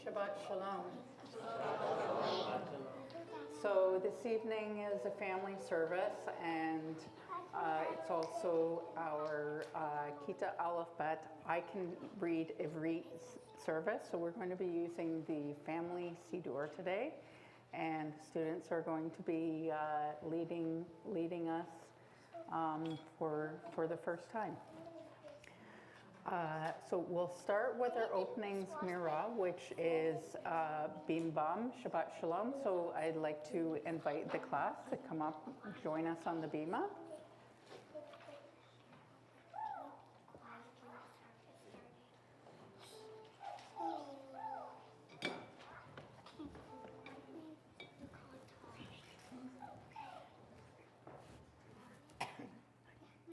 Shabbat Shalom. So this evening is a family service, and it's also our Kitah Aleph, but I can read every service, so we're going to be using the family Siddur today, and students are going to be leading us for the first time. So we'll start with our opening Zmira, which is Bim Bam, Shabbat Shalom. So I'd like to invite the class to come up and join us on the Bima.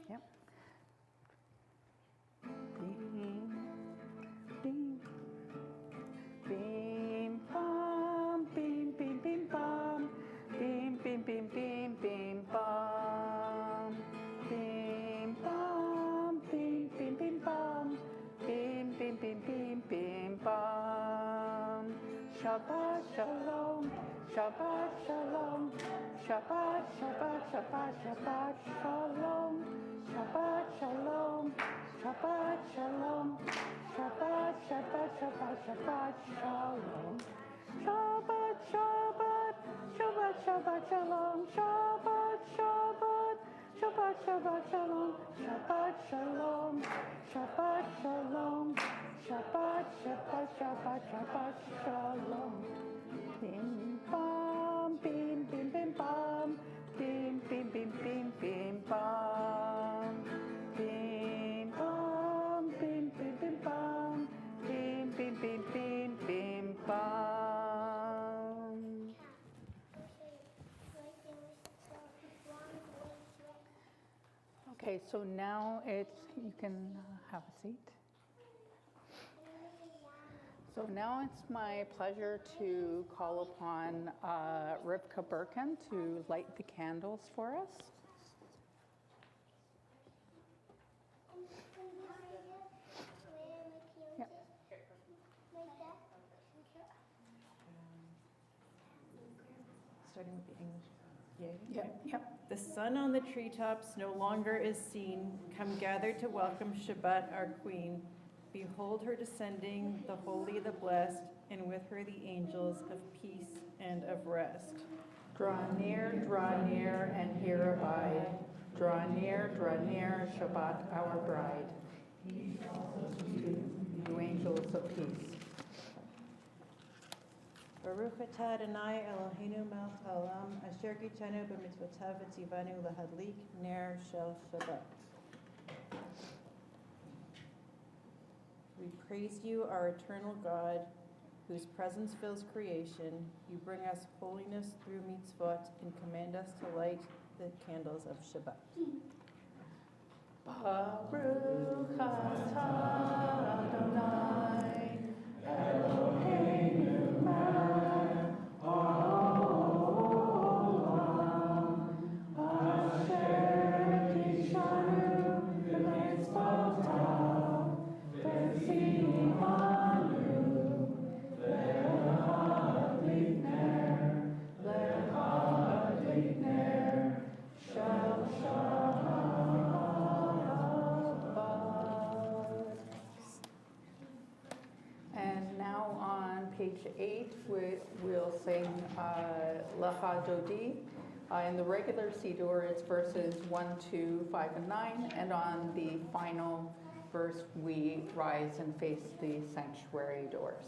Yep. Bim bam, bim bim bim bam, bim bim bim bim bim bam, bim bam, bim bim bim bam, bim bim bim bim bim bam. Shabbat shalom, Shabbat shalom, Shabbat Shabbat Shabbat Shabbat shalom, Shabbat shalom, Shabbat shalom. Shabbat, Shabbat, Shabbat, Shabbat, Shalom. Shabbat, Shabbat, Shabbat, Shabbat, Shalom. Shabbat, Shabbat, Shabbat, Shabbat, Shalom. Shabbat, Shalom. Shabbat, Shalom. Shabbat, Shabbat, Shabbat, Shabbat, Shalom. Bim, bam, bim, bim, bim, bam. Bim, bim, bim, bim, bim, bam. Bim, bam, bim, bim, bim, bam. Bim, bim, bim, bim, bim, bam. Okay, so now you can have a seat. So now it's my pleasure to call upon Rivka Birkin to light the candles for us. Yep. Starting with the English. Yep. The sun on the treetops no longer is seen. Come gather to welcome Shabbat, our queen. Behold her descending, the holy, the blessed, and with her the angels of peace and of rest. Draw near, and here abide. Draw near, Shabbat, our bride. You angels of peace. Baruch atah Adonai Eloheinu melech haolam, asher kitanu b'mitzvotav v'tzivanu lahadlik ner shel Shabbat. We praise you, our eternal God, whose presence fills creation. You bring us holiness through mitzvot and command us to light the candles of Shabbat. Baruch atah Adonai Eloheinu melech haolam, asher kitanu b'mitzvotav v'tzivanu lahadlik ner shel Shabbat. page 8, we'll sing Lecha Dodi. In the regular Siddur, it's verses 1, 2, 5, and 9. And on the final verse, we rise and face the sanctuary doors.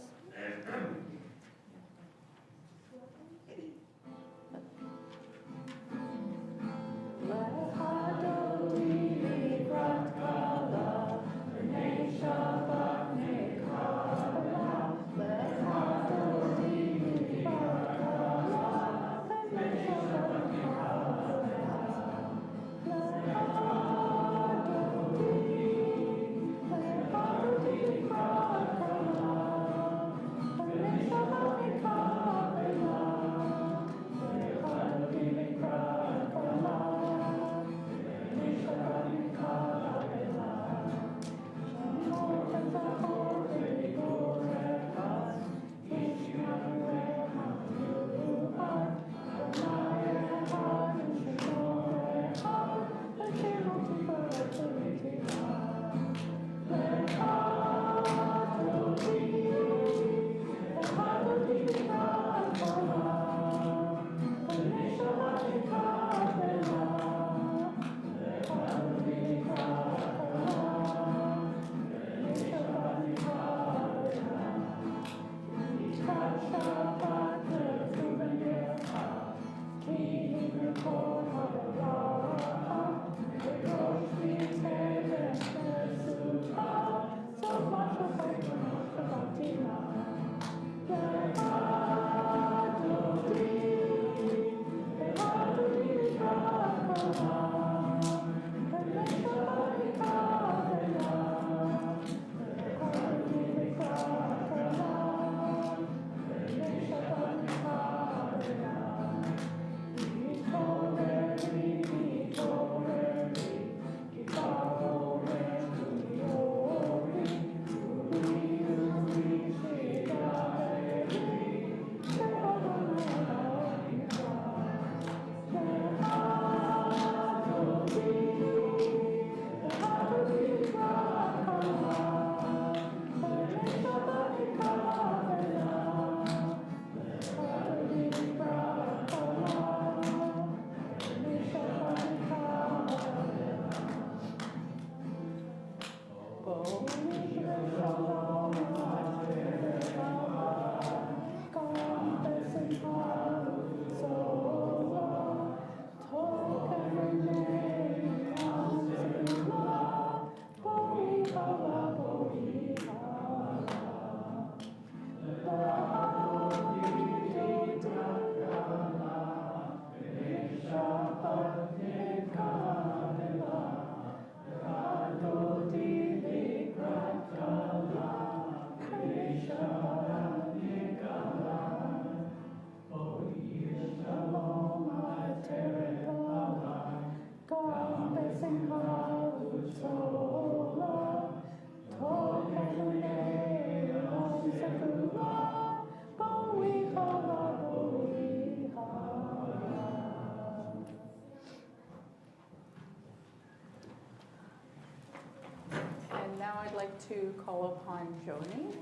I'd like to call upon Joni.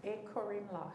E Korim Lach.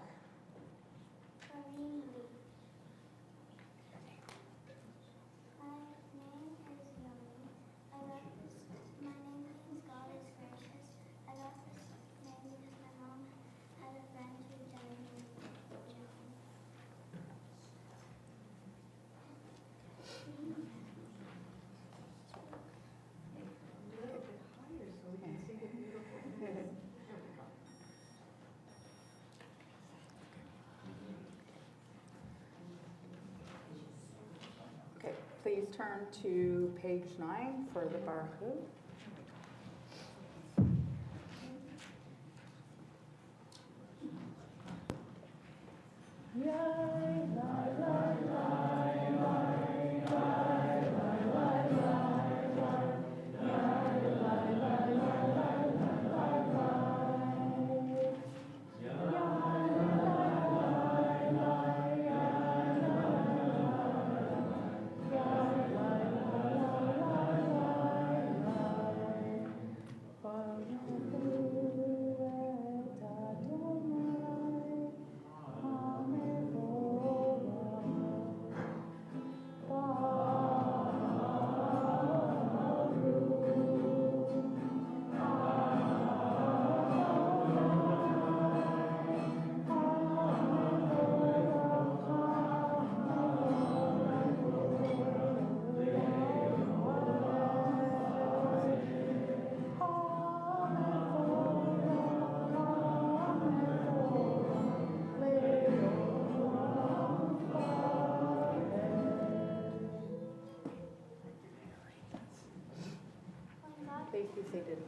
Okay, please turn to page 9 for the Baruch. seated.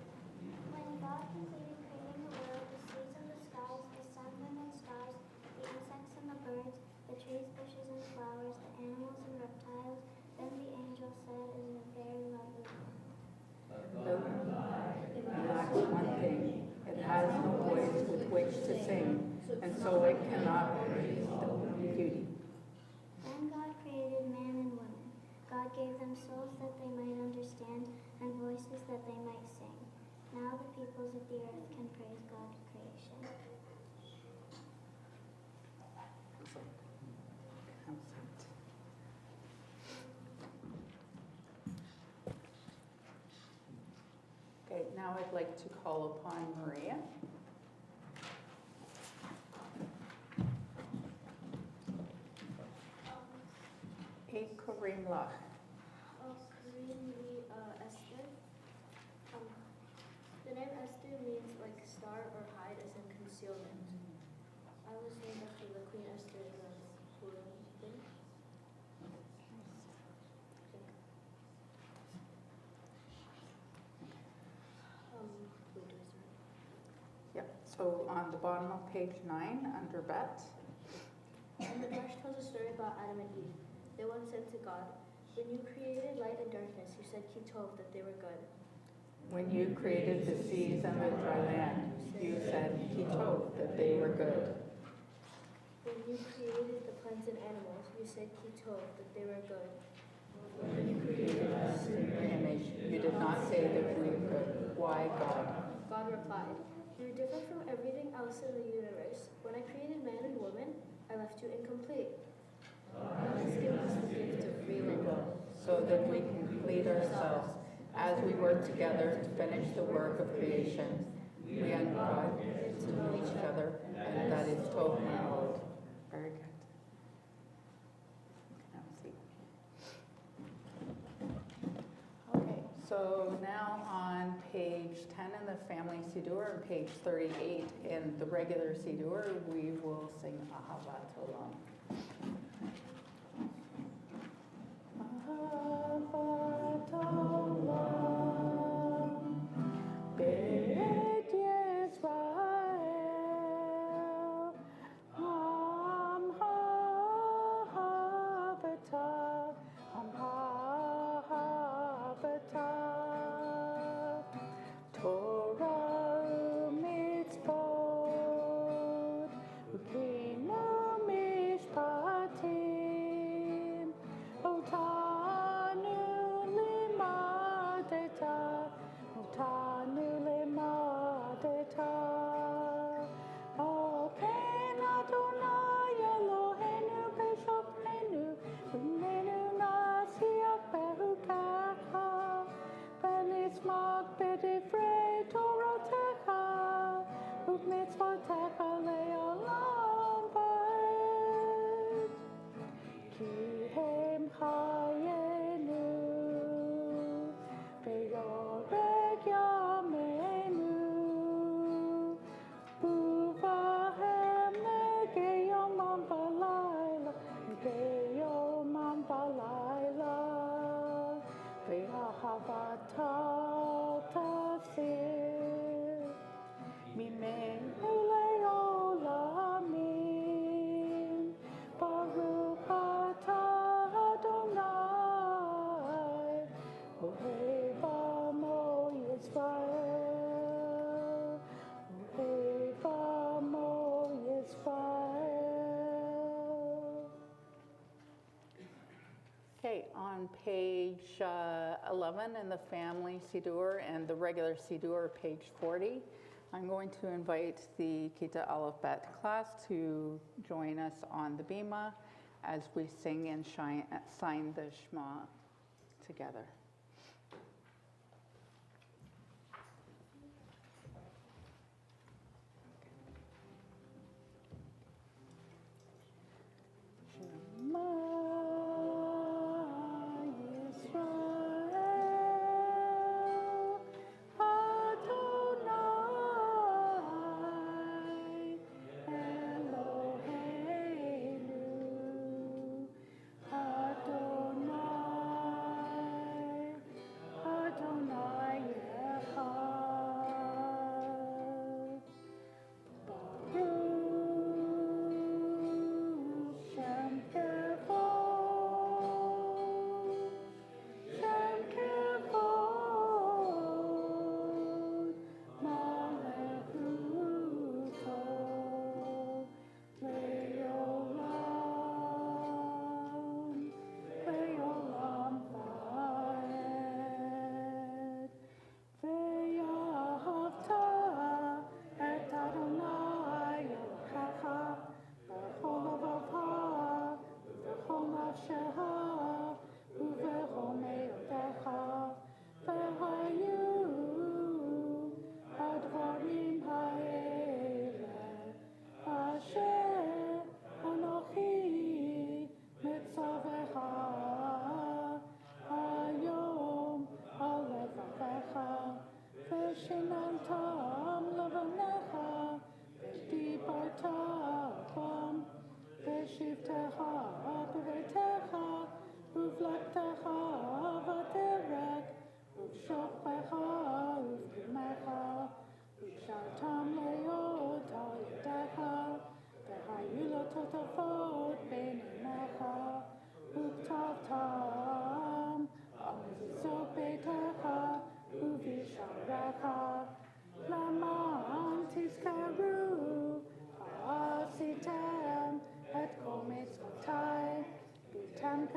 When God completed creating the world, the seas and the skies, the sun, moon, and stars, the insects and the birds, the trees, bushes, and flowers, the animals and reptiles, then the angel said, "It is very lovely." It lacks one thing. It has no voice with which to sing, and so it cannot praise the beauty. Then God created man and woman. God gave them souls that they might understand and voices that they might sing. Now the peoples of the earth can praise God's creation. Okay, now I'd like to call upon Maria. Karimla. Esther. The name Esther means like star or hide as in concealment. I was named after the Queen Esther of Purim. Yep, so on the bottom of page 9, under Bet. And the Midrash tells a story about Adam and Eve. They once said to God, "When you created light and darkness, you said Kitov, that they were good. When you created the seas and the dry land, you said Kitov, that they were good. When you created the plants and animals, you said Kitov, that they were good." When you created us in your image, you did not say that we were good. Why, God? God replied, "You're different from everything else in the universe. When I created man and woman, I left you incomplete. God has given us the gift of free will. So that we can complete ourselves as we work together to finish the work of creation. We and God to know each other, and that is totally old. Very good. Have a seat. Okay, so now on page 10 in the family Siddur and page 38 in the regular Siddur, we will sing Ahavat Olam. Ahavat Olam, Beit Yisrael, Am Ha'avata, Am Ha'avata, Torah u'mitzvot, u'kinu mishpatim, Otanu limadeta, Otanu limadeta. Open Adonai Eloheinu b'shofenu, B'nenu nasiach behukecha, V'nismak b'divrei Toratecha, U'mitzvotecha le'olam va'ed. Ki hem chayenu, ve'yorek yameinu, uvahem negeyomam balayla, negeyomam balayla, ve'ahavatal tasir, mimenu le'olamin, Baruch atah Adonai, Ohev Amo Yisrael, Ohev Amo Yisrael. Okay, on page 11 in the family Siddur and the regular Siddur, page 40, I'm going to invite the Kitah Aleph Bet class to join us on the Bima as we sing and sign the Shema together. Shema Yisrael, Adonai Eloheinu, Adonai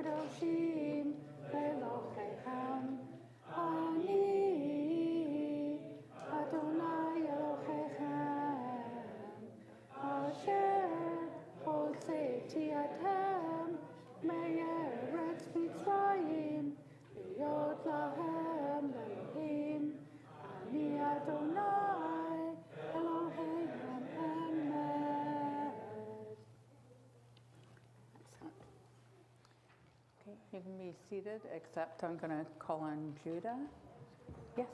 Kadoshim Elohechem Ani Adonai Elohechem Asher Hoseti Atem Me'eretz Mitzrayim Yod Lahem Elohim Ani Adonai Elohechem Emet. Okay, you can be seated, except I'm going to call on Judah. Yes.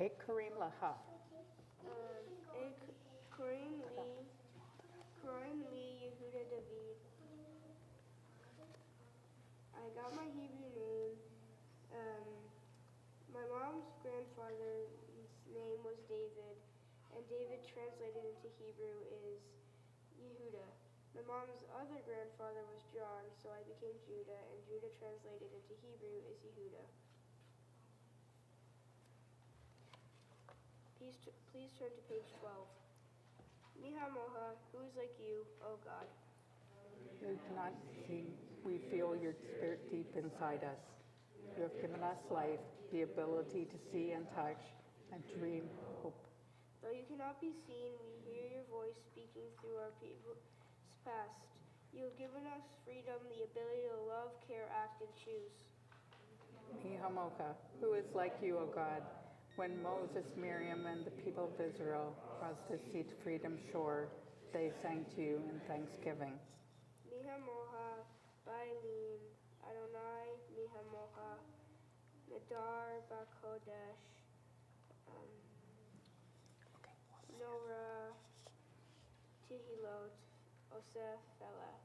Ek Kareem Laha. Karim Lee Yehuda David. I got my Hebrew name. My mom's grandfather's name was David, and David translated into Hebrew is Yehuda. My mom's other grandfather was John, so I became Judah, and Judah translated into Hebrew is Yehuda. Please turn to page 12. Miha Moha, who is like you, O God? We cannot see, we feel your spirit deep inside us. You have given us life, the ability to see and touch and dream hope. Though you cannot be seen, we hear your voice speaking through our people's past. You have given us freedom, the ability to love, care, act, and choose. Mihamoka, who is like you, O God? When Moses, Miriam, and the people of Israel crossed the sea to Freedom's shore, they sang to you in thanksgiving. Miha Moha, Bailim, Adonai, Miha Moha, Nadar, Bakodesh, Nora, Tehilot, Osef, Elah.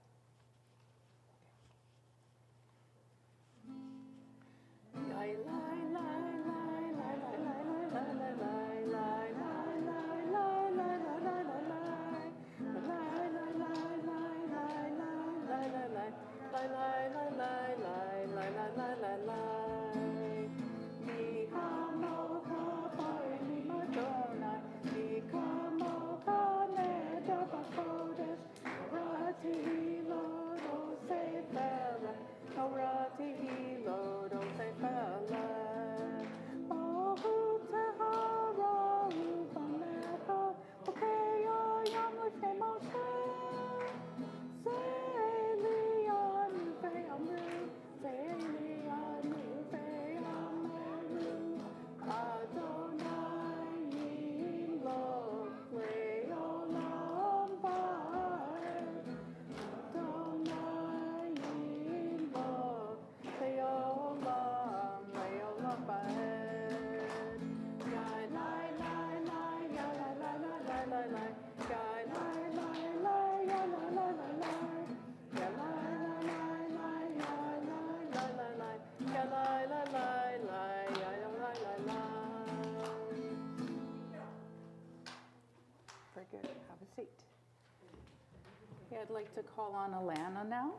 Lai, lai, lai, lai, lai, lai, lai, lai, lai, lai, lai, lai, lai, lai, Very good. Have a seat. Okay, I'd like to call on Alana now.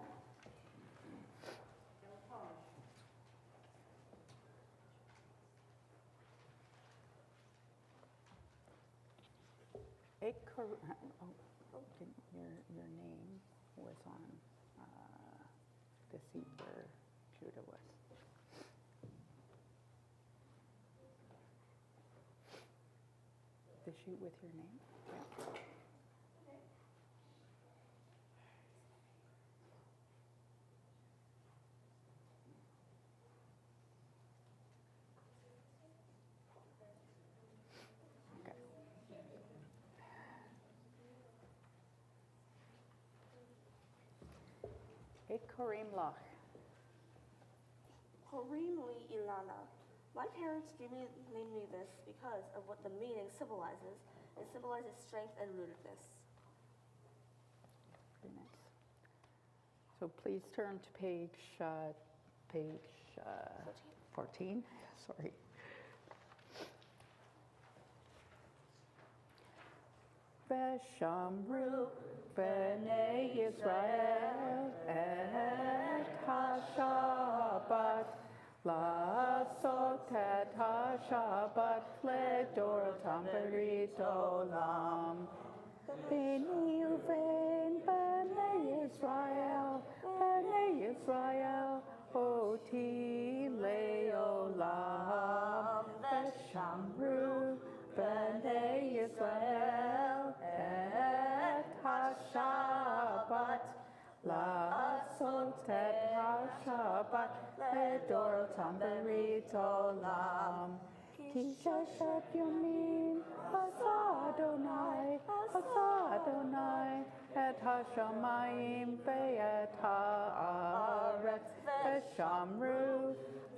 Your name was on the seat where Judah was. The sheet with your name? Yeah. Kareem Lach. Kareem Lee Ilana. My parents named me this because of what the meaning symbolizes. It symbolizes strength and rootedness. Very nice. So please turn to page 14. Sorry. Veshamru B'nai Yisrael et HaShabbat La'asot et HaShabbat Ledorotam Berit Olam B'ni Uven B'nai Yisrael Oti Le'olam Veshamru B'nai Yisrael et HaShabbat La'asot et HaShabbat Ledorotam Berit Olam Ki Sheshet Yomim Asa Adonai et HaShamayim ve'et ha'aretz Veshamru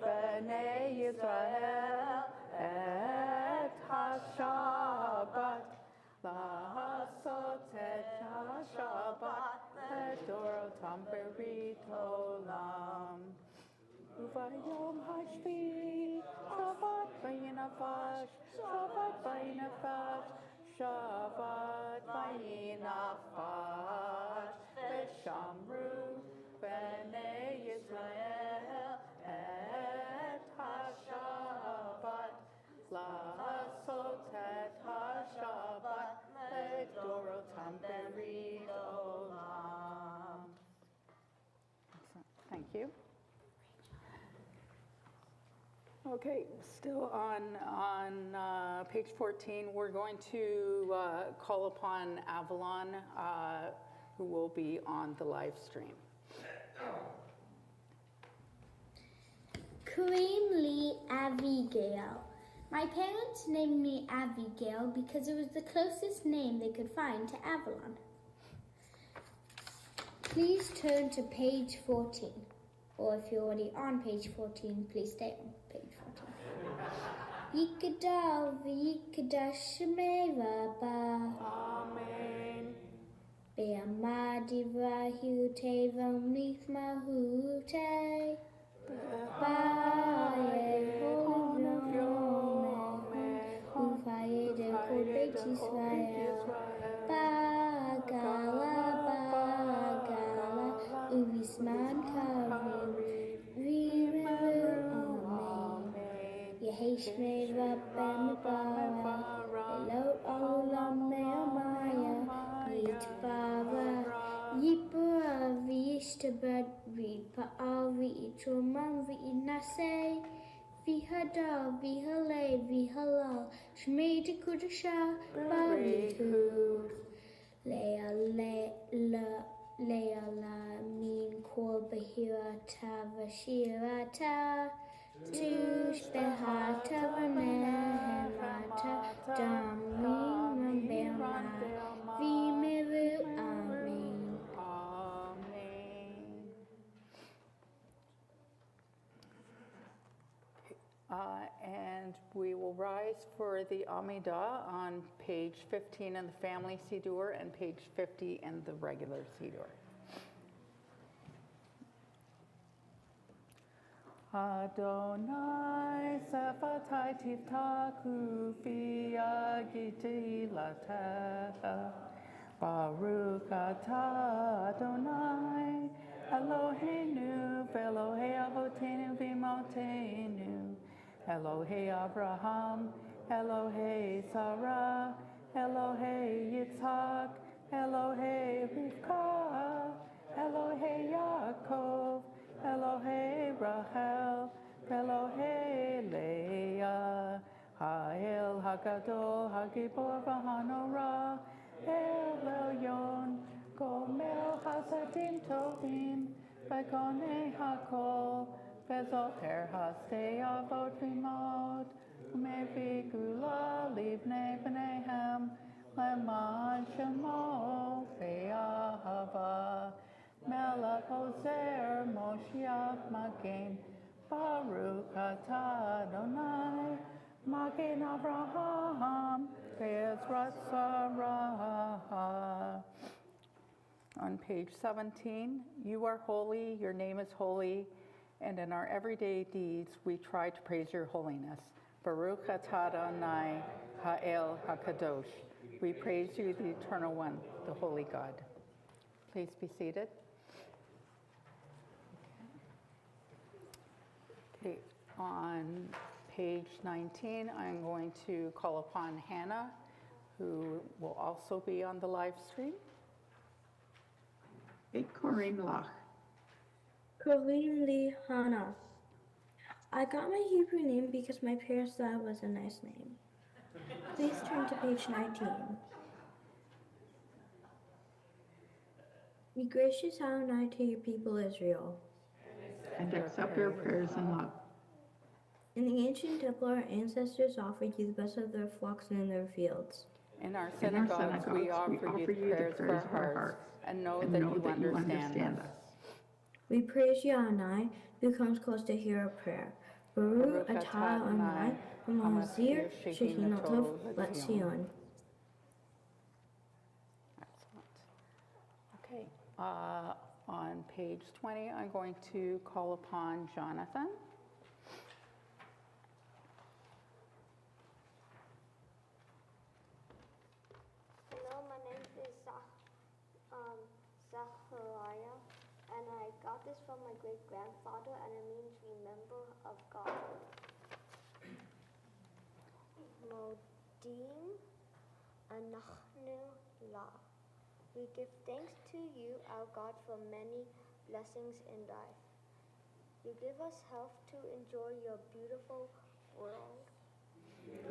B'nai Yisrael et HaShabbat La'asot et HaShabbat Ledorotam Berit Olam Uvayom Hashvi Shabbat v'yinafash Shabbat v'yinafash Shabbat v'yinafash Veshamru B'nai Yisrael et HaShabbat La'asot et HaShabbat Ledorotam Berit Olam. Thank you. Okay, still on page 14, we're going to call upon Avalon, who will be on the live stream. Kareem Lee Abigail. My parents named me Abigail because it was the closest name they could find to Avalon. Please turn to page 14. Or if you're already on page 14, please stay on page 14. Yikada v'yikada shemei rabba. Amen. Be'amadi v'ahute v'amlif mahute. Ba'e ho'yome ufayede kol beit Yisrael. Ba'gala uvisman karim v'yirevu amen. Yeheshmei Rabbem Bara Elot Olam Me'amaya Yitvara Yipra V'yishtabad V'yipa'al V'yitromam V'yinaseh V'yihada V'yihalei V'yihalal Shmei Dekudasha B'aritu Le'ala min kor behirata v'shirata tush behata v'nehemata damim v'bema v'meru amen. And we will rise for the Amidah on page 15 in the family Siddur and page 50 in the regular Siddur. Adonai Sephatai Tiftaku V'yagiti Latecha Baruch Atah Adonai Eloheinu V'Elohei Avotenu V'Imotenu Elohei Abraham, Elohei Sarah, Elohei Yitzhak, Elohei Rivka, Elohei Yaakov, Elohei Rachel, Elohei Leah, Ha'el HaGadol, HaGibor v'Hanora, El Elyon, Gomel Hasadim Tovim, Begonei HaKol, Bezoter Hasdei Avot V'Imod, Umevi Gula Livnei B'neihem, Leman Shemo Ve'ahava, Melech Ozer Moshiach Magen, Baruch Atah Adonai, Magen Avraham, Be'ezrat Sarah. On page 17, you are holy, your name is holy, and in our everyday deeds, we try to praise your holiness. Baruch atah Adonai Ha'el HaKadosh. We praise you, the Eternal One, the Holy God. Please be seated. Okay, on page 19, I'm going to call upon Hannah, who will also be on the live stream. Corinne Lach. Corinne Lee Hannah. I got my Hebrew name because my parents thought it was a nice name. Please turn to page 19. Be gracious, Adonai, to your people Israel. And accept their prayers in love. In the ancient temple, our ancestors offered you the best of their flocks and in their fields. In our synagogues, we offer you the prayers of our hearts, and know that you understand us. We praise you, Adonai, who comes close to hear our prayer. Baruch atah Adonai, hamazir shekinah tov letzion. Excellent. Okay, on page 20, I'm going to call upon Jonathan. Hello, my name is Zachariah, and I got this from my great-grandfather, and it means remember of God. Modim anachnu la. We give thanks to you, our God, for many blessings in life. You give us health to enjoy your beautiful world.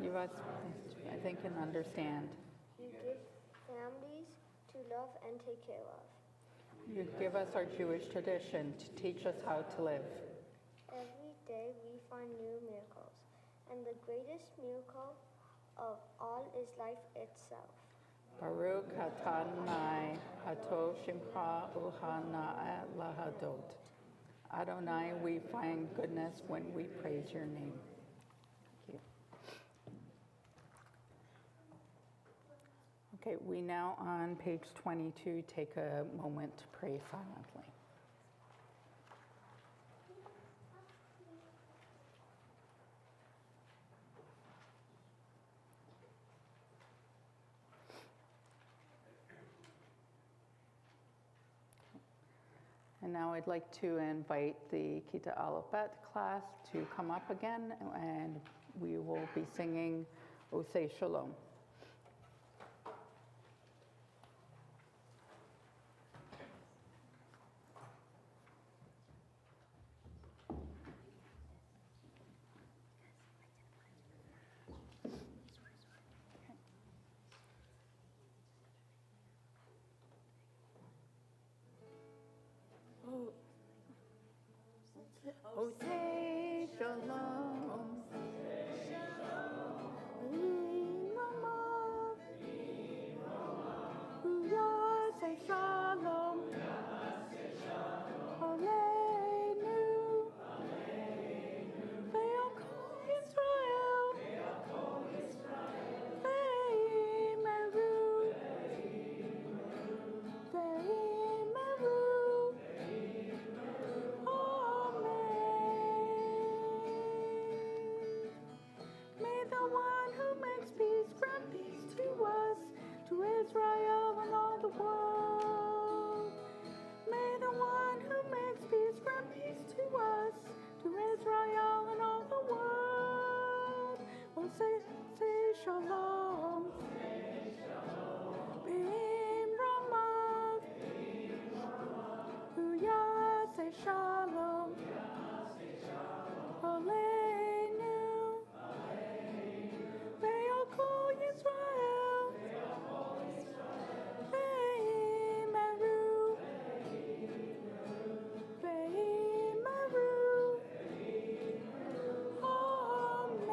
You must, I think, can understand. You give families to love and take care of. You give us our Jewish tradition to teach us how to live. Every day we find new miracles, and the greatest miracle of all is life itself. Baruch atah Adonai, hato shimcha uhana lahadot. Adonai, we find goodness when we praise your name. Thank you. Okay, we now on page 22 take a moment to pray silently. And now I'd like to invite the Kitah Aleph class to come up again, and we will be singing Oseh Shalom. Oseh Shalom. Yaseh Shalom. Aleinu. Ve'okol Yisrael. Ve'imeru. Ve'imeru. May the one who makes peace grant peace to us, to Israel and all the world. May the one who makes peace grant peace to us, to Israel and all the world. Oh, say shalom. Bim Ramav. Say shalom. Aleinu. Ve'okol Yisrael. Ve'imeru. Ve'imeru. Amen.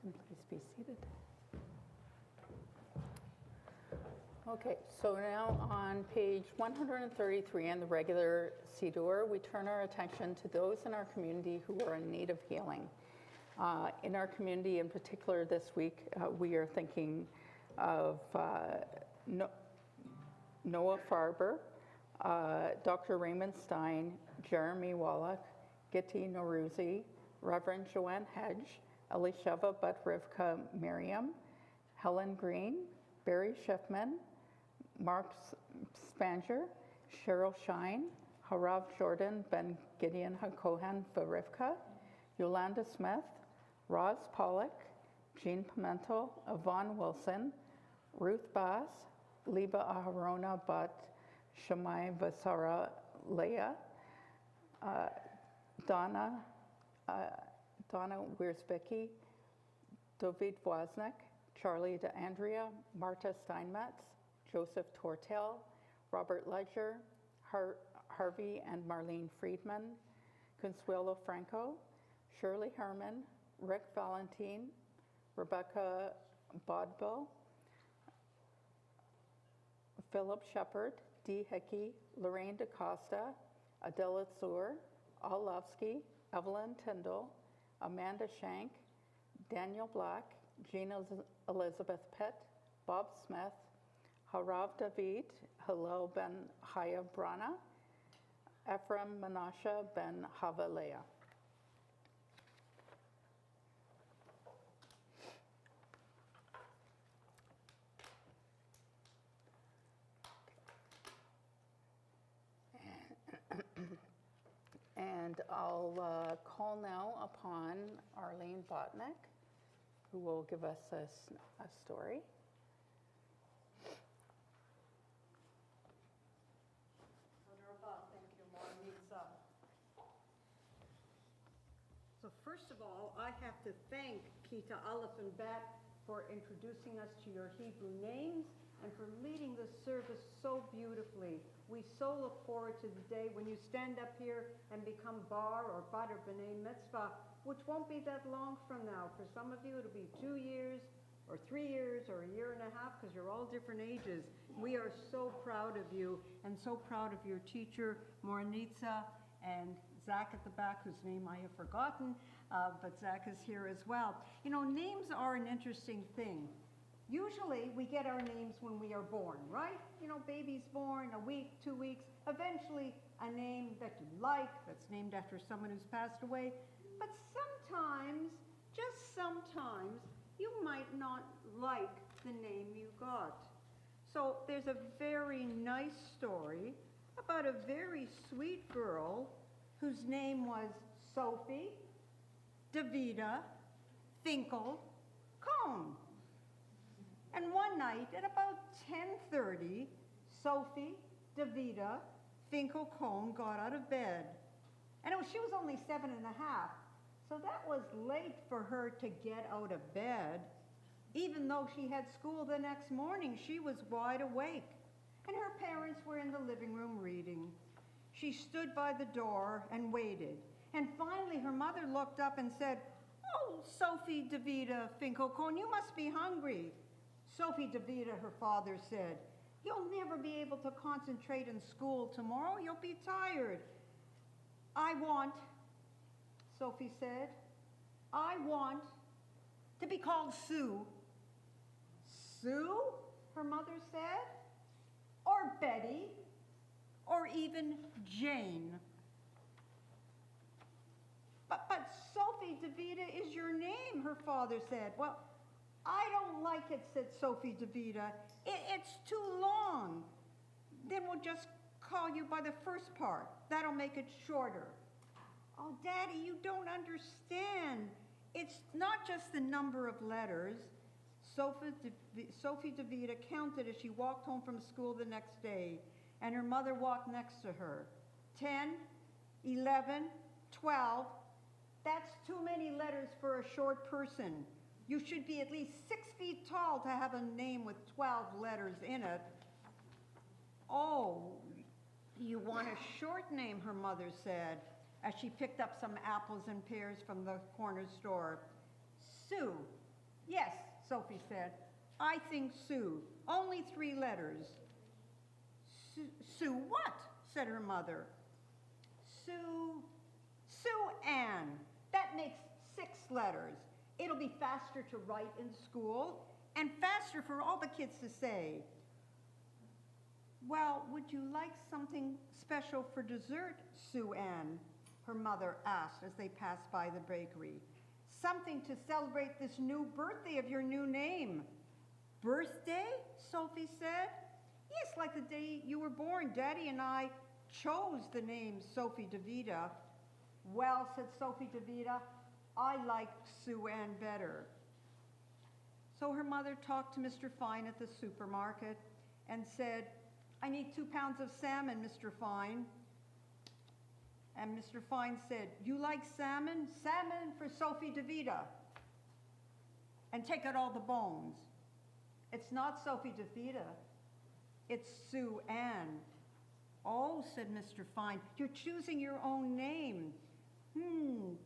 Please be seated. Okay, so now on page 133 in the regular Siddur, we turn our attention to those in our community who are in need of healing. In our community in particular this week, we are thinking of Noah Farber, Dr. Raymond Stein, Jeremy Wallach, Gitti Noruzi, Reverend Joanne Hedge, Elisheva But-Rivka Miriam, Helen Green, Barry Schiffman, Mark Spanger, Cheryl Shine, Harav Jordan Ben Gideon HaKohen Varivka, Yolanda Smith, Roz Pollock, Jean Pimentel, Yvonne Wilson, Ruth Bass, Liba Aharona Bat Shamai Vasara Leah, Donna Wiersbicki, David Wozniak, Charlie DeAndrea, Marta Steinmetz, Joseph Tortel, Robert Ledger, Harvey and Marlene Friedman, Consuelo Franco, Shirley Herman, Rick Valentine, Rebecca Bodville, Philip Shepard, Dee Hickey, Lorraine DaCosta, Adela Zur, Al Lovsky, Evelyn Tyndall, Amanda Shank, Daniel Black, Jean Elizabeth Pitt, Bob Smith, Harav David, Hillel ben Chaya Brana, Ephraim Menashe ben Havalea. And I'll call now upon Arlene Botnick, who will give us a story. Thank you, Monica. So first of all, I have to thank Kitah, Aleph, and Bet for introducing us to your Hebrew names and for leading the service so beautifully. We so look forward to the day when you stand up here and become Bar or Bat or B'nai Mitzvah, which won't be that long from now. For some of you, it'll be 2 years or 3 years or a year and a half, because you're all different ages. We are so proud of you and so proud of your teacher, Moranitza, and Zach at the back, whose name I have forgotten, but Zach is here as well. You know, names are an interesting thing. Usually, we get our names when we are born, right? You know, baby's born, a week, 2 weeks, eventually a name that you like, that's named after someone who's passed away. But sometimes, just sometimes, you might not like the name you got. So there's a very nice story about a very sweet girl whose name was Sophie Davida Finkel Cohn. And one night at about 10:30, Sophie Davida Finkel Cohn got out of bed. And she was only 7 and a half, so that was late for her to get out of bed. Even though she had school the next morning, she was wide awake. And her parents were in the living room reading. She stood by the door and waited. And finally her mother looked up and said, "Oh, Sophie Davida Finkel Cohn, you must be hungry." "Sophie Davida," her father said, "you'll never be able to concentrate in school tomorrow. You'll be tired." "I want," Sophie said, "I want to be called Sue." "Sue?" her mother said, "or Betty, or even Jane." But Sophie Davida is your name," her father said. "Well, I don't like it," said Sophie Davida. It's too long. "Then we'll just call you by the first part. That'll make it shorter." "Oh, Daddy, you don't understand. It's not just the number of letters." Sophie Davida counted as she walked home from school the next day, and her mother walked next to her. 10, 11, 12. That's too many letters for a short person. You should be at least 6 feet tall to have a name with 12 letters in it. "Oh, you want a short name," her mother said, as she picked up some apples and pears from the corner store. "Sue." "Yes," Sophie said. "I think Sue. Only 3 letters." Sue what?" said her mother. Sue Ann. That makes 6 letters. It'll be faster to write in school and faster for all the kids to say." Well, would you like something special for dessert, Sue Ann? Her mother asked as they passed by the bakery. Something to celebrate this new birthday of your new name. Birthday? Sophie said. Yes, like the day you were born. Daddy and I chose the name Sophie DeVita. Well, said Sophie DeVita, I like Sue Ann better. So her mother talked to Mr. Fine at the supermarket and said, I need 2 pounds of salmon, Mr. Fine. And Mr. Fine said, you like salmon? Salmon for Sophie DeVita. And take out all the bones. It's not Sophie DeVita. It's Sue Ann. Oh, said Mr. Fine, you're choosing your own name.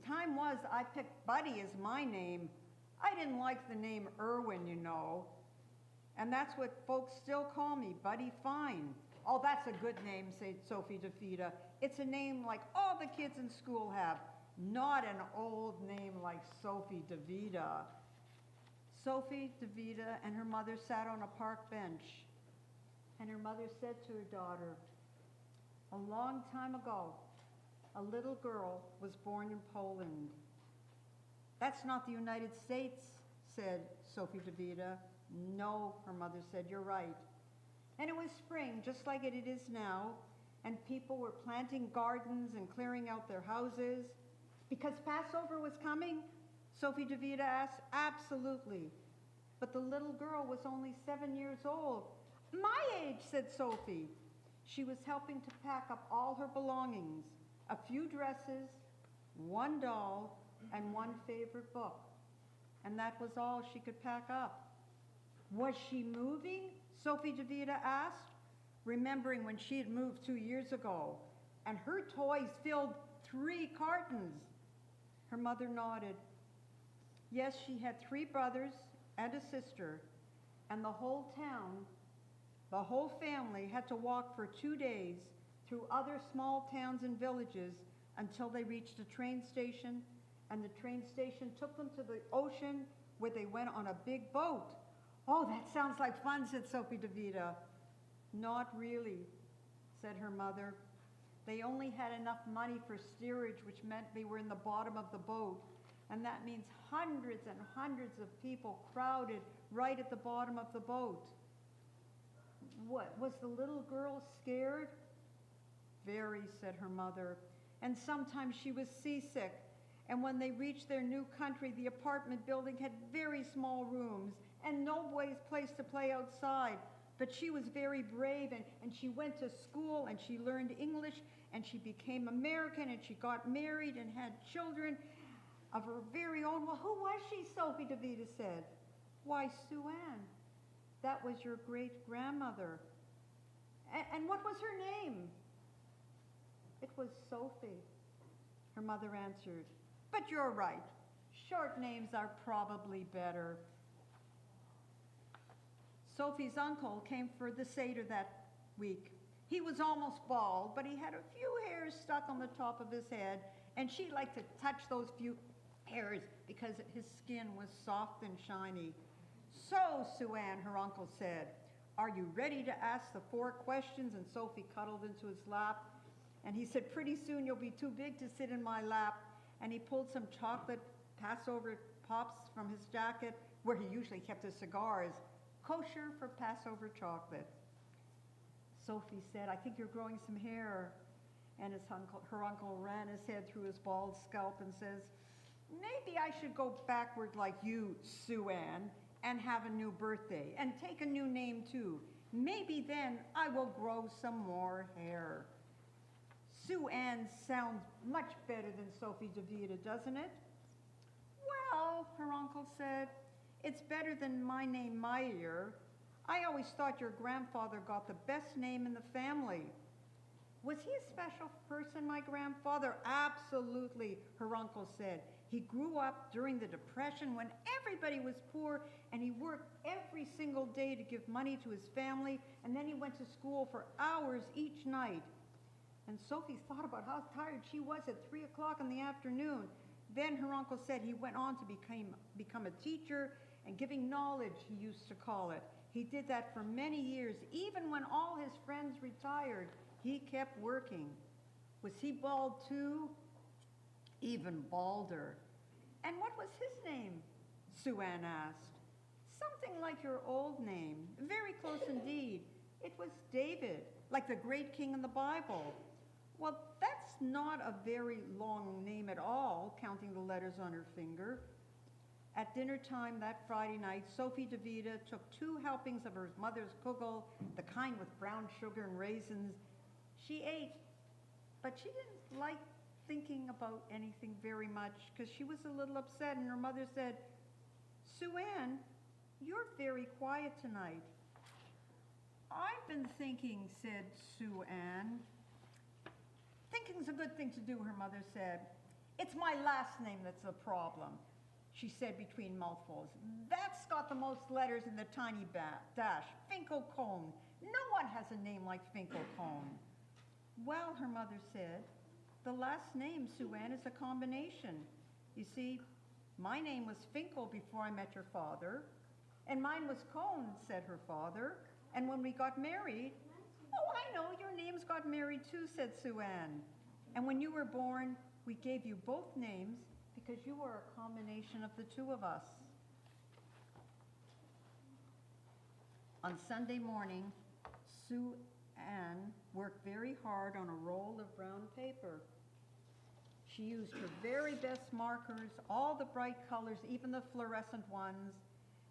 Time was I picked Buddy as my name. I didn't like the name Irwin, you know. And that's what folks still call me, Buddy Fine. Oh, that's a good name, said Sophie DeVita. It's a name like all the kids in school have, not an old name like Sophie DeVita. Sophie DeVita and her mother sat on a park bench, and her mother said to her daughter, a long time ago, a little girl was born in Poland. That's not the United States, said Sophie DeVita. No, her mother said, you're right. And it was spring, just like it is now, and people were planting gardens and clearing out their houses. Because Passover was coming? Sophie DeVita asked. Absolutely. But the little girl was only 7 years old. My age, said Sophie. She was helping to pack up all her belongings, a few dresses, 1 doll, and 1 favorite book. And that was all she could pack up. Was she moving? Sophie DeVita asked, remembering when she had moved 2 years ago, and her toys filled 3 cartons. Her mother nodded. Yes, she had 3 brothers and a sister, and the whole town, the whole family had to walk for 2 days through other small towns and villages until they reached a train station, and the train station took them to the ocean where they went on a big boat. Oh, that sounds like fun, said Sophie DeVita. Not really, said her mother. They only had enough money for steerage, which meant they were in the bottom of the boat. And that means hundreds and hundreds of people crowded right at the bottom of the boat. What, was the little girl scared? Very, said her mother. And sometimes she was seasick. And when they reached their new country, the apartment building had very small rooms and no place to play outside. But she was very brave, and she went to school, and she learned English, and she became American, and she got married and had children of her very own. Well, who was she, Sophie DeVita said. Why, Sue Ann. That was your great-grandmother. And what was her name? It was Sophie, her mother answered. But you're right. Short names are probably better. Sophie's uncle came for the Seder that week. He was almost bald, but he had a few hairs stuck on the top of his head, and she liked to touch those few hairs because his skin was soft and shiny. So, Sue Ann, her uncle said, are you ready to ask the 4 questions? And Sophie cuddled into his lap, and he said, pretty soon you'll be too big to sit in my lap. And he pulled some chocolate Passover pops from his jacket, where he usually kept his cigars, kosher for Passover chocolate. Sophie said, I think you're growing some hair. And her uncle ran his head through his bald scalp and says, maybe I should go backward like you, Sue Ann, and have a new birthday, and take a new name too. Maybe then I will grow some more hair. Sue Ann sounds much better than Sophie DeVita, doesn't it? Well, her uncle said, it's better than my name, Meyer. I always thought your grandfather got the best name in the family. Was he a special person, my grandfather? Absolutely, her uncle said. He grew up during the Depression when everybody was poor, and he worked every single day to give money to his family, and then he went to school for hours each night. And Sophie thought about how tired she was at 3 o'clock in the afternoon. Then her uncle said he went on to become a teacher and giving knowledge, he used to call it. He did that for many years. Even when all his friends retired, he kept working. Was he bald too? Even balder. And what was his name? Sue Ann asked. Something like your old name. Very close indeed. It was David, like the great king in the Bible. Well, that's not a very long name at all, counting the letters on her finger. At dinner time that Friday night, Sophie DeVita took 2 helpings of her mother's kugel, the kind with brown sugar and raisins. She ate, but she didn't like thinking about anything very much because she was a little upset, and her mother said, Sue Ann, you're very quiet tonight. I've been thinking, said Sue Ann. Thinking's a good thing to do, her mother said. It's my last name that's the problem, she said between mouthfuls. That's got the most letters in the tiny dash. Finkelcone. No one has a name like Finkelcone. Well, her mother said, the last name, Sue Ann, is a combination. You see, my name was Finkel before I met your father, and mine was Cone, said her father. And when we got married, oh, I know, your names got married too, said Sue Ann. And when you were born, we gave you both names because you were a combination of the 2 of us. On Sunday morning, Sue Ann worked very hard on a roll of brown paper. She used her very best markers, all the bright colors, even the fluorescent ones.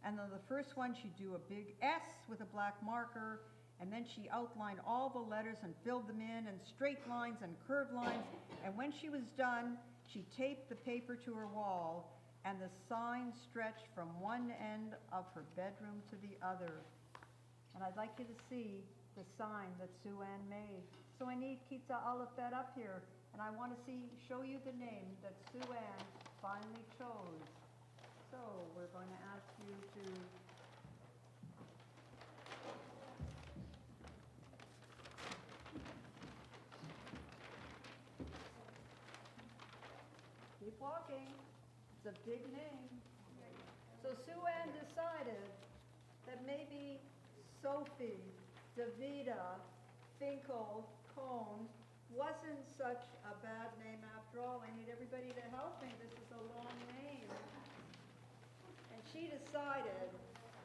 And on the first one, she'd do a big S with a black marker, and then she outlined all the letters and filled them in, and straight lines and curved lines. And when she was done, she taped the paper to her wall, and the sign stretched from one end of her bedroom to the other. And I'd like you to see the sign that Sue Ann made. So I need Kitah Aleph up here, and I want to show you the name that Sue Ann finally chose. So we're going to ask you to keep walking. It's a big name. So Sue Ann decided that maybe Sophie, DeVita, Finkel, Cone wasn't such a bad name after all. I need everybody to help me. This is a long name. And she decided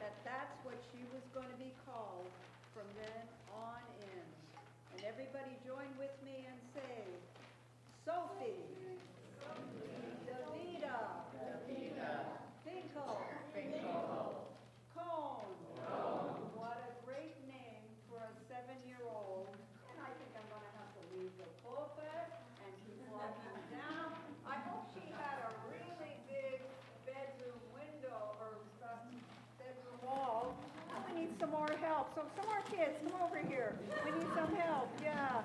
that that's what she was going to be called from then on in. And everybody join with me and say, Sophie, DeVita, Finkel, Cone. What a great name for a 7-year-old. And I think I'm going to have to leave the pulpit and keep walking down. I hope she had a really big bedroom window or bedroom wall. Now we need some more help. So some more kids, come over here. We need some help. Yeah.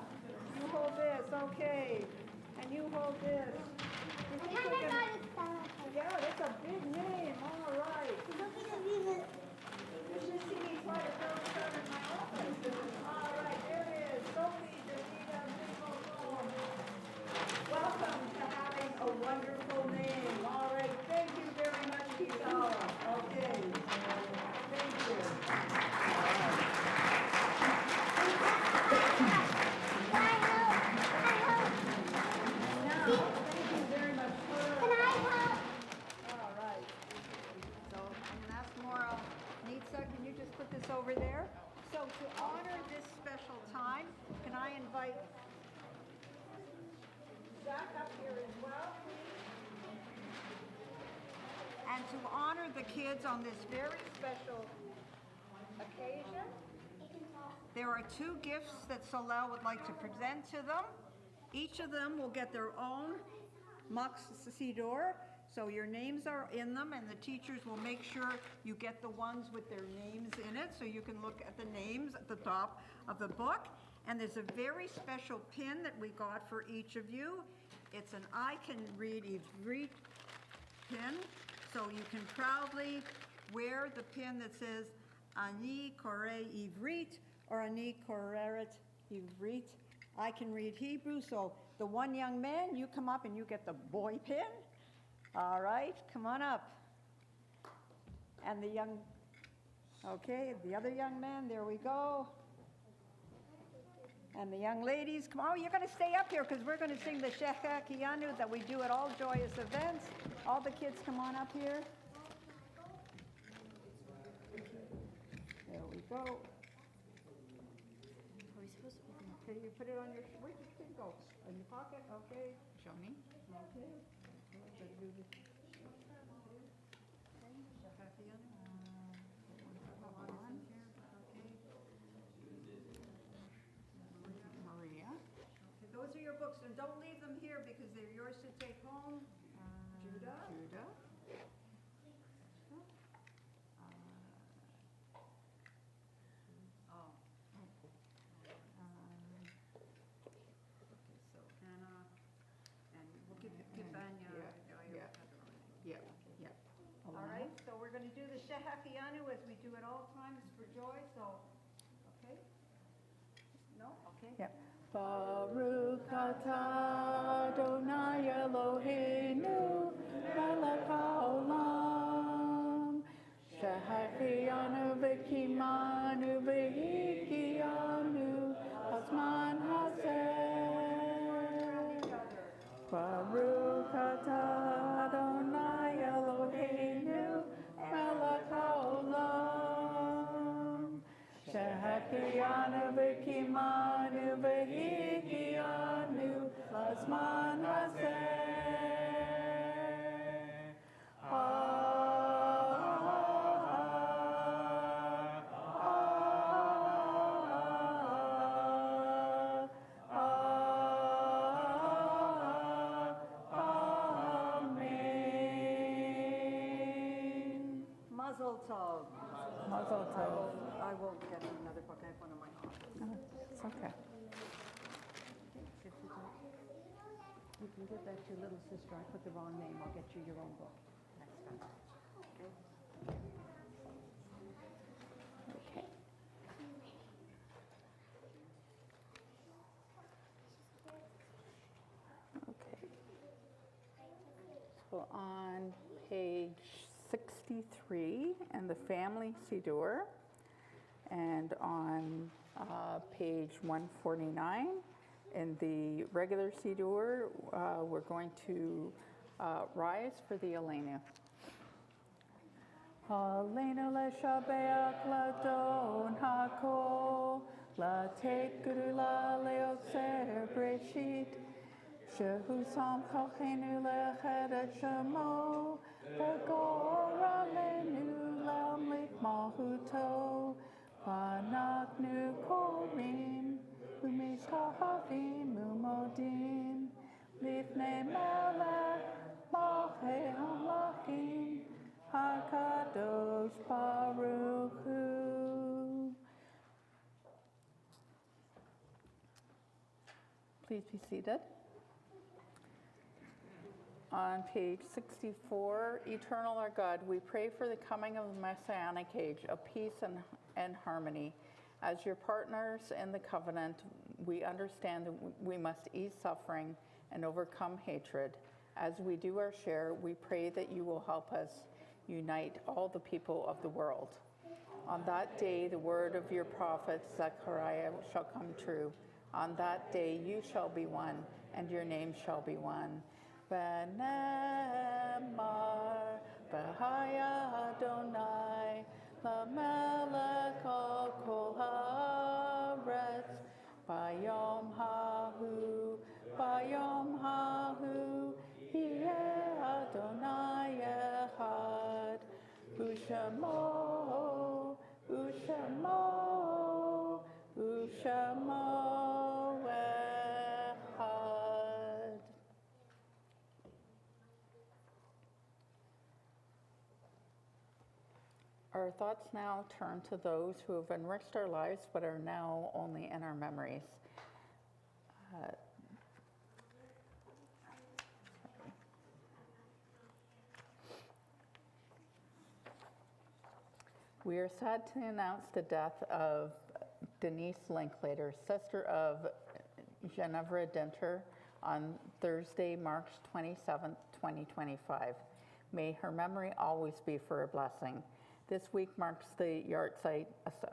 You hold this. Okay. And you hold this. You think we can- Yeah, that's a big name. All right. You should see me try to throw it out in my office. All right, there it is. Sophie, DeVita, Finkel, Cone. Welcome to having a wonderful name. All right, thank you very much, Kitah. Okay. Thank you. Now, thank you very much. All right. So I'm going to ask Maura, Nitsa, can you just put this over there? So to honor this special time, can I invite Zach up here as well, please? And to honor the kids on this very special occasion, there are 2 gifts that Solel would like to present to them. Each of them will get their own Max Sidor. So your names are in them, and the teachers will make sure you get the ones with their names in it, so you can look at the names at the top of the book. And there's a very special pin that we got for each of you. It's an I Can Read Ivrit pin, so you can proudly wear the pin that says Ani Koreh Ivrit or Ani Koreret Ivrit. I can read Hebrew, so the one young man, you come up and you get the boy pin. All right, come on up. And the young Okay, the other young man, there we go. And the young ladies, come on, you're going to stay up here because we're going to sing the Shecha Kianu that we do at all joyous events. All the kids come on up here. There we go. Okay, you put it on your, where did it go? In your pocket? Okay. Show me. Okay. Maria. Those are your books, and don't leave them here because they're yours to take home. Judah. Judah. So Hannah, and we'll give Vanya. Yeah. All right, so we're going to do the Shehakianu as we do at all times for joy, so, okay? No? Okay. Yep. Baruch atah Adonai Eloheinu melech haolam shehachianu v'kimanu v'hikianu hazman hazeh. Baruch atah Adonai Eloheinu melech haolam shehachianu v'kimanu v'hikianu hazman hazeh. Amen. Mazel tov. Mazel tov. I will get another book. I have one in my office. It's okay. You can give that to your little sister. I put the wrong name. I'll get you your own book next time. Okay? Okay. Okay. So on page 63 in the family Siddur, and on page 149 in the regular Siddur, we're going to rise for the Aleinu. Aleinu leshabeach ladon hakol, latet gdula leotzer breshit, shehu samchachenu leched et shemo, v'gor aleinu lamlik mahuto, v'anachnu korim, u'mishahavim u'modim, lifnei melech malchei hamlachim, HaKadosh Baruch Hu. Please be seated. On page 64, Eternal our God, we pray for the coming of the Messianic age of peace and harmony. As your partners in the covenant, we understand that we must ease suffering and overcome hatred. As we do our share, we pray that you will help us unite all the people of the world. On that day, the word of your prophet Zechariah shall come true. On that day, you shall be one, and your name shall be one. V'nemar b'haya Adonai lamelech al kol haaretz bayom hahu yeh Adonai echad u'shemo echad. Our thoughts now turn to those who have enriched our lives but are now only in our memories. We are sad to announce the death of Denise Linklater, sister of Ginevra Dinter, on Thursday, March 27, 2025. May her memory always be for a blessing. This week marks the yahrzeit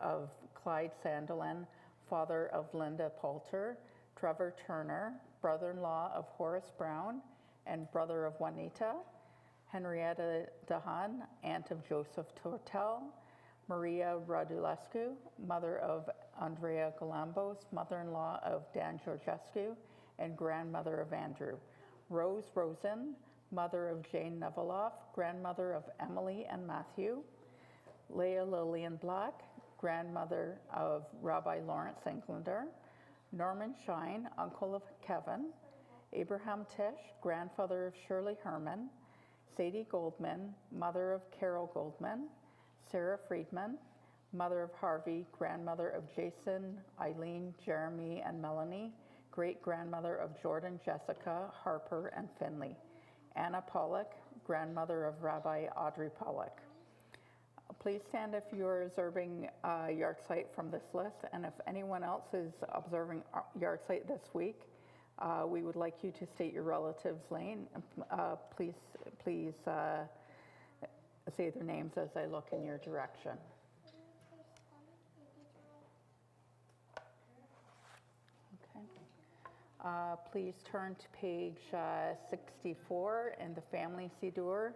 of Clyde Sandelin, father of Linda Poulter, Trevor Turner, brother-in-law of Horace Brown, and brother of Juanita, Henrietta Dahan, aunt of Joseph Tortel, Maria Radulescu, mother of Andrea Galambos, mother-in-law of Dan Georgescu, and grandmother of Andrew, Rose Rosen, mother of Jane Neveloff, grandmother of Emily and Matthew, Leah Lillian Black, grandmother of Rabbi Lawrence Englander, Norman Shine, uncle of Kevin, Abraham Tish, grandfather of Shirley Herman, Sadie Goldman, mother of Carol Goldman, Sarah Friedman, mother of Harvey, grandmother of Jason, Eileen, Jeremy, and Melanie, great-grandmother of Jordan, Jessica, Harper, and Finley, Anna Pollock, grandmother of Rabbi Audrey Pollock. Please stand if you're observing yahrzeit from this list, and if anyone else is observing yahrzeit this week, we would like you to state your relative's name. Please say their names as I look in your direction. Okay. Please turn to page 64 in the family Siddur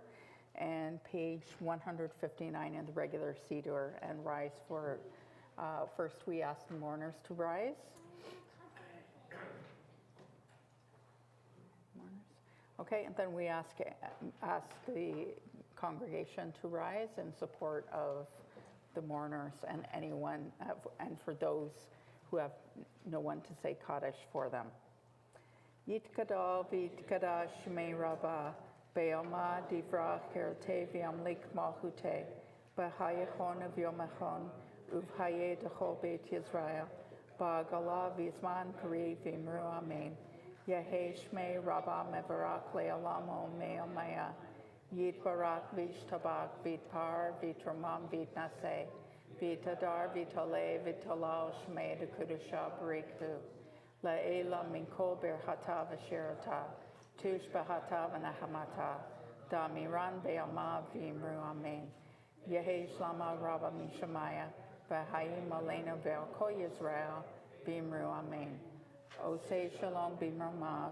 and page 159 in the regular Siddur, and rise for, first we ask the mourners to rise. Okay, and then we ask the congregation to rise in support of the mourners and anyone, and for those who have no one to say Kaddish for them. Yitkada v'yitkada shmei Rabbah, be'oma divrach hirte v'yamlik malchute, b'hayechon v'yomechon, uv'haye d'chol beit Yisrael, ba'agala v'zman kari v'imru amen. Yehi shmei Rabbah mevarach le'olamo me'omaya, yitbarak v'ishtabak v'itpar v'itramam v'itnaseh, v'itadar v'itoleh v'itolal shmei d'kudusha b'rikhu. La'ela min kol berchata v'shirata, tush b'hata v'nachamata, da'miran be'alma v'imru amen. Yehi shlama Rabba mishamaya, v'hayim aleinu ve'al kol Yisrael, v'imru amen. Osei shalom b'mramav,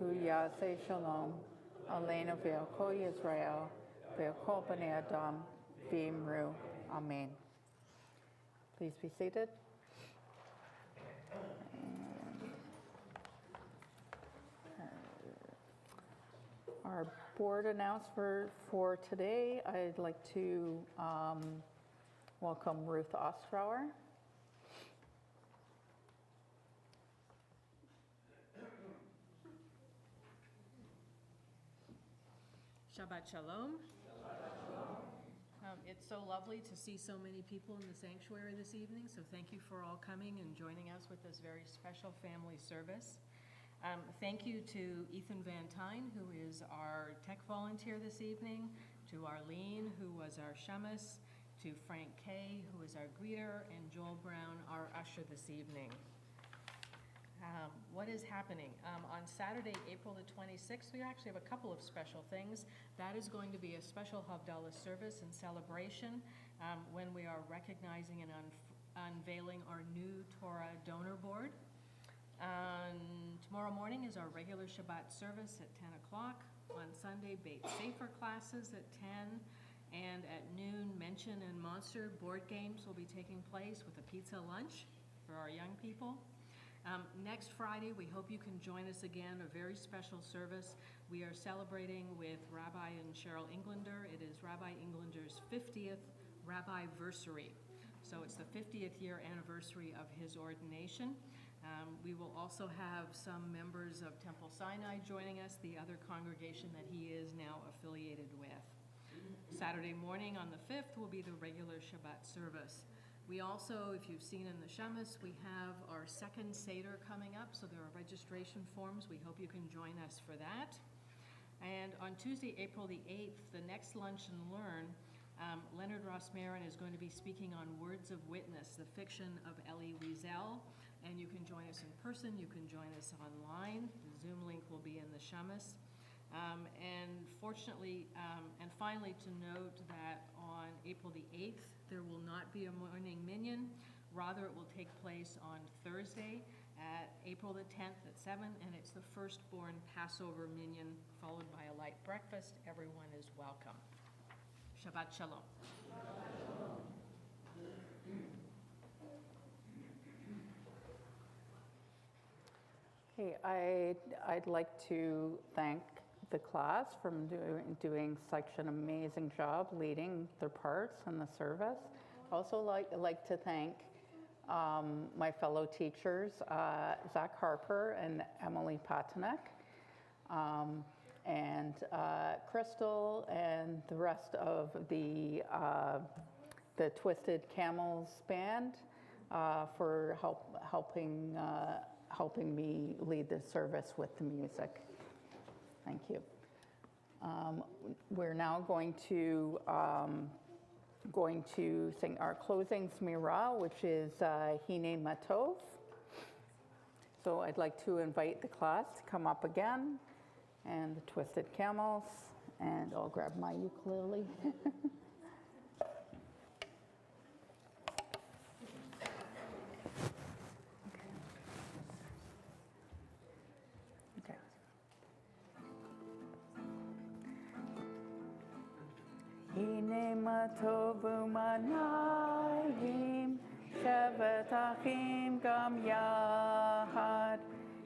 hu yaseh shalom, aleinu ve'al kol Yisrael, ve'al kol b'nei Adam, v'imru amen. Please be seated. Our board announcement for today, I'd like to welcome Ruth Ostrauer. Shabbat Shalom. It's so lovely to see so many people in the sanctuary this evening, so thank you for all coming and joining us with this very special family service. Thank you to Ethan Van Tyne, who is our tech volunteer this evening, to Arlene, who was our shamus, to Frank Kay, who is our greeter, and Joel Brown, our usher this evening. What is happening? On Saturday, April the 26th, we actually have a couple of special things. That is going to be a special Havdalah service and celebration when we are recognizing and unveiling our new Torah donor board. Tomorrow morning is our regular Shabbat service at 10 o'clock. On Sunday, Beit Sefer classes at 10. And at noon, Mention and Monster board games will be taking place with a pizza lunch for our young people. Next Friday, we hope you can join us again, a very special service. We are celebrating with Rabbi and Cheryl Englander. It is Rabbi Englander's 50th Rabbi-versary. So it's the 50th year anniversary of his ordination. We will also have some members of Temple Sinai joining us, the other congregation that he is now affiliated with. Saturday morning on the 5th will be the regular Shabbat service. We also, if you've seen in the Shemis, we have our second Seder coming up, so there are registration forms. We hope you can join us for that. And on Tuesday, April the 8th, the next Lunch and Learn, Leonard Ross-Marin is going to be speaking on Words of Witness, the fiction of Elie Wiesel. And you can join us in person, you can join us online. The Zoom link will be in the Shemis. And fortunately, and finally to note that on April the 8th, there will not be a morning minyan. Rather, it will take place on Thursday at April the 10th at 7, and it's the firstborn Passover minyan, followed by a light breakfast. Everyone is welcome. Shabbat Shalom. Okay, I'd like to thank the class for doing such an amazing job leading their parts in the service. Also like to thank my fellow teachers, Zach Harper and Emily Patanek, and Crystal and the rest of the Twisted Camels band for helping me lead the service with the music. Thank you. We're now going to sing our closing Zmira, which is Hine Matov. So I'd like to invite the class to come up again, and the Twisted Camels, and I'll grab my ukulele. Hine matov u'manayim, shevet achim gam yahad.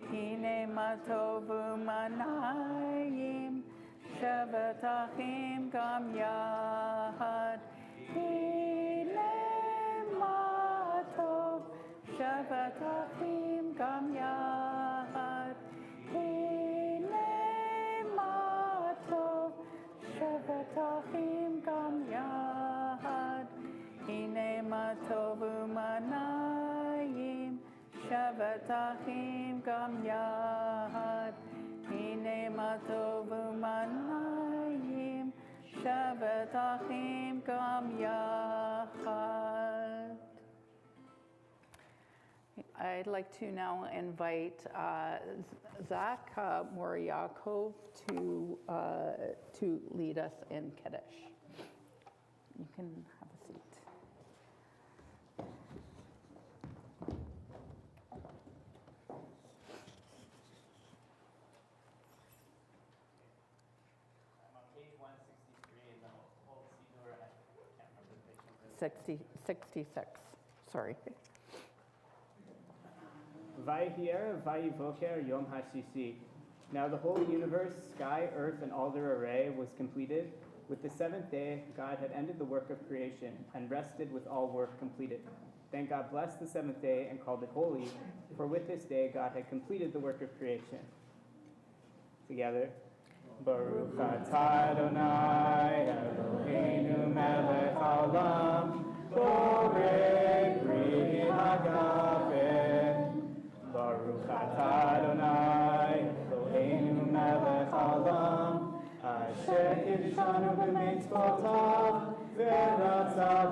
Hine matov u'manayim, shevet achim gam yahad. Hine matov, shevet achim gam yahad. Hine matov, shevet achim gam yahad. Hine matov u'manayim, shevet achim gam yahad. Hine matov u'manayim, shevet achim gam yahad. I'd like to now invite Zach Moriakov to lead us in Kiddush. You can have a seat. I'm on page 163 in the old Siddur. I can't remember the page number. 66, sorry. Vayhi Erev, Vayhi Boker, Yom HaShishi. Now the whole universe, sky, earth, and all their array was completed. With the seventh day, God had ended the work of creation and rested with all work completed. Then God blessed the seventh day and called it holy, for with this day God had completed the work of creation. Together. Baruch atah Adonai, Eloheinu melech haolam, borei bri hagafen. Baruch atah Adonai, Eloheinu melech haolam, asher kiddushanu b'mitzvotav, v'ratzavanu,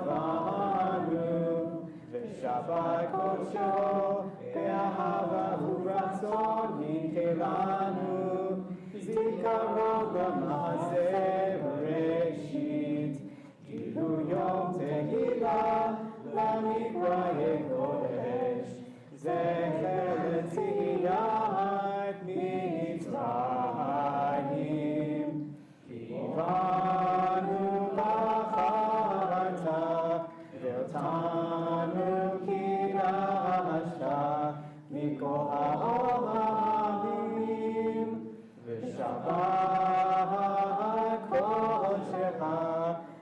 v'shabbat kodsho, v'ahava u'ratzon hinkelanu, zikaron b'maaseh bereshit, kihu yom tehillah, lamikra'e kodesh, zecher l'tiyat mitzrayim, kivanu lacharta, v'otanu kidashta, mikol ha'olamim, v'shabbat kodshecha,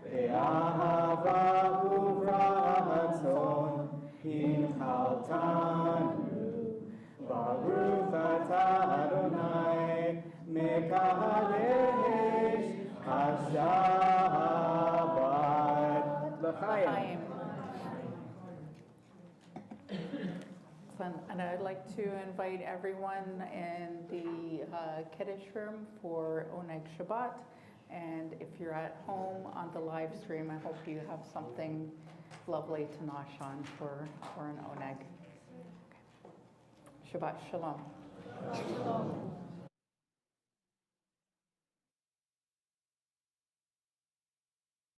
ve'ahava u'ratzon, hinchaltanu. Baruch atah Adonai, mekadesh hashabbat l'chaim. And I'd like to invite everyone in the Kiddush room for Oneg Shabbat. And if you're at home on the live stream, I hope you have something lovely to nosh on for an Oneg. Okay. Shabbat Shalom.